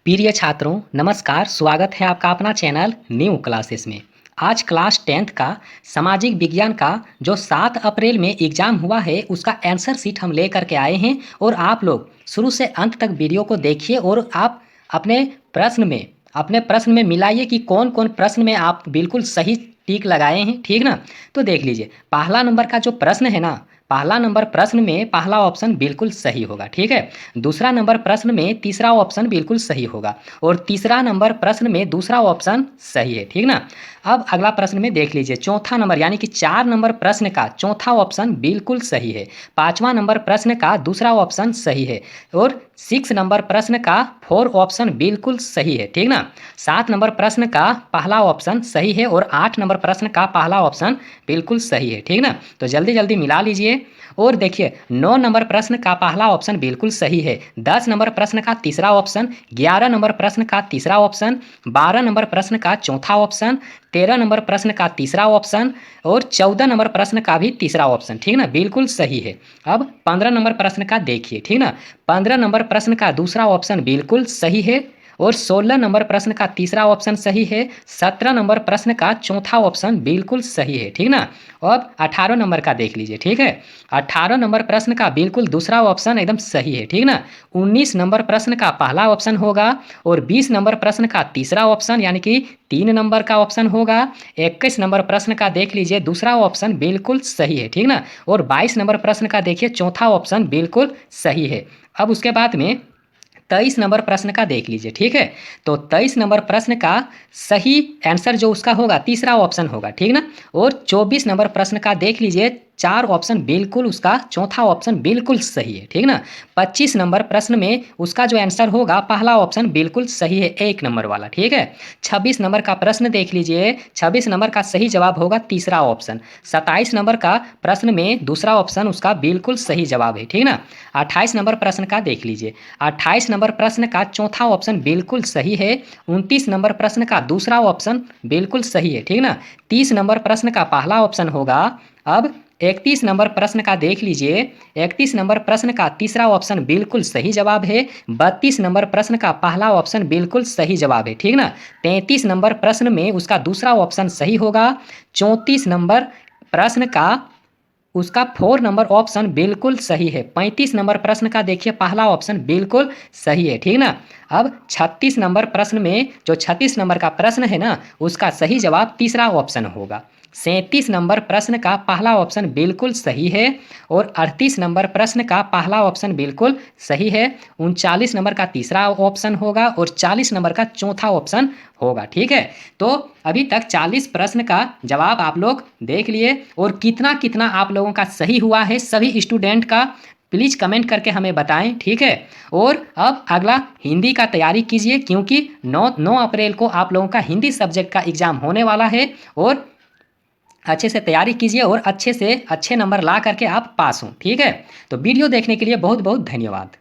प्रिय छात्रों नमस्कार। स्वागत है आपका अपना चैनल न्यू क्लासेस में। आज क्लास 10th का सामाजिक विज्ञान का जो 7 अप्रैल में एग्जाम हुआ है उसका आंसर शीट हम लेकर के आए हैं और आप लोग शुरू से अंत तक वीडियो को देखिए और आप अपने प्रश्न में मिलाइए कि कौन कौन प्रश्न में आप बिल्कुल सही टिक लगाए हैं। ठीक ना। तो देख लीजिए पहला नंबर का जो प्रश्न है ना, पहला नंबर प्रश्न में पहला ऑप्शन बिल्कुल सही होगा। ठीक है। दूसरा नंबर प्रश्न में तीसरा ऑप्शन बिल्कुल सही होगा और तीसरा नंबर प्रश्न में दूसरा ऑप्शन सही है। ठीक ना। अब अगला प्रश्न में देख लीजिए चौथा नंबर यानी कि 4 नंबर प्रश्न का चौथा ऑप्शन बिल्कुल सही है। पांचवा नंबर प्रश्न का दूसरा ऑप्शन सही है और 6 नंबर प्रश्न का 4 ऑप्शन बिल्कुल सही है। ठीक ना। 7 नंबर प्रश्न का पहला ऑप्शन सही है और 8 नंबर प्रश्न का पहला ऑप्शन बिल्कुल सही है। ठीक ना। तो जल्दी जल्दी मिला लीजिए और देखिए 9 नंबर प्रश्न का पहला ऑप्शन बिल्कुल सही है। 10 नंबर प्रश्न का तीसरा ऑप्शन, 11 नंबर प्रश्न का तीसरा ऑप्शन, 12 नंबर प्रश्न का चौथा ऑप्शन, 13 नंबर प्रश्न का तीसरा ऑप्शन और 14 नंबर प्रश्न का भी तीसरा ऑप्शन। ठीक ना, बिल्कुल सही है। अब 15 नंबर प्रश्न का देखिए। ठीक ना, 15 नंबर प्रश्न का दूसरा ऑप्शन बिल्कुल सही है और 16 नंबर प्रश्न का तीसरा ऑप्शन सही है। 17 नंबर प्रश्न का चौथा ऑप्शन बिल्कुल सही है। ठीक ना। अब 18 नंबर का देख लीजिए। ठीक है, 18 नंबर प्रश्न का बिल्कुल दूसरा ऑप्शन एकदम सही है। ठीक ना। 19 नंबर प्रश्न का पहला ऑप्शन होगा और 20 नंबर प्रश्न का तीसरा ऑप्शन यानी कि 3 नंबर का ऑप्शन होगा। 21 नंबर प्रश्न का देख लीजिए दूसरा ऑप्शन बिल्कुल सही है। ठीक ना। और 22 नंबर प्रश्न का देखिए चौथा ऑप्शन बिल्कुल सही है। अब उसके बाद में 23 नंबर प्रश्न का देख लीजिए। ठीक है, तो 23 नंबर प्रश्न का सही आंसर जो उसका होगा तीसरा ऑप्शन होगा। ठीक ना। और 24 नंबर प्रश्न का देख लीजिए 4 ऑप्शन बिल्कुल उसका चौथा ऑप्शन बिल्कुल सही है। ठीक ना। 25 नंबर प्रश्न में उसका जो आंसर होगा पहला ऑप्शन बिल्कुल सही है, 1 नंबर वाला। ठीक है। 26 नंबर का प्रश्न देख लीजिए, 26 नंबर का सही जवाब होगा तीसरा ऑप्शन। 27 नंबर का प्रश्न में दूसरा ऑप्शन उसका बिल्कुल सही जवाब है। ठीक ना। 28 नंबर प्रश्न का देख लीजिए, 28 नंबर प्रश्न का चौथा ऑप्शन बिल्कुल सही है। 29 नंबर प्रश्न का दूसरा ऑप्शन बिल्कुल सही है। ठीक ना। 30 नंबर प्रश्न का पहला ऑप्शन होगा। अब 31 नंबर प्रश्न का देख लीजिए, 31 नंबर प्रश्न का तीसरा ऑप्शन बिल्कुल सही जवाब है। 32 नंबर प्रश्न का पहला ऑप्शन बिल्कुल सही जवाब है। ठीक ना। 33 नंबर प्रश्न में उसका दूसरा ऑप्शन सही होगा। 34 नंबर प्रश्न का उसका 4 नंबर ऑप्शन बिल्कुल सही है। 35 नंबर प्रश्न का देखिए पहला ऑप्शन बिल्कुल सही है। ठीक ना। अब 36 नंबर प्रश्न में जो 36 नंबर का प्रश्न है ना उसका सही जवाब तीसरा ऑप्शन होगा। 37 नंबर प्रश्न का पहला ऑप्शन बिल्कुल सही है और 38 नंबर प्रश्न का पहला ऑप्शन बिल्कुल सही है। 39 नंबर का तीसरा ऑप्शन होगा और 40 नंबर का चौथा ऑप्शन होगा। ठीक है। तो अभी तक 40 प्रश्न का जवाब आप लोग देख लिए और कितना कितना आप लोगों का सही हुआ है सभी स्टूडेंट का प्लीज़ कमेंट करके हमें बताएं। ठीक है। और अब अगला हिंदी का तैयारी कीजिए क्योंकि 9 अप्रैल को आप लोगों का हिंदी सब्जेक्ट का एग्ज़ाम होने वाला है और अच्छे से तैयारी कीजिए और अच्छे से अच्छे नंबर ला करके आप पास हों। ठीक है। तो वीडियो देखने के लिए बहुत बहुत धन्यवाद।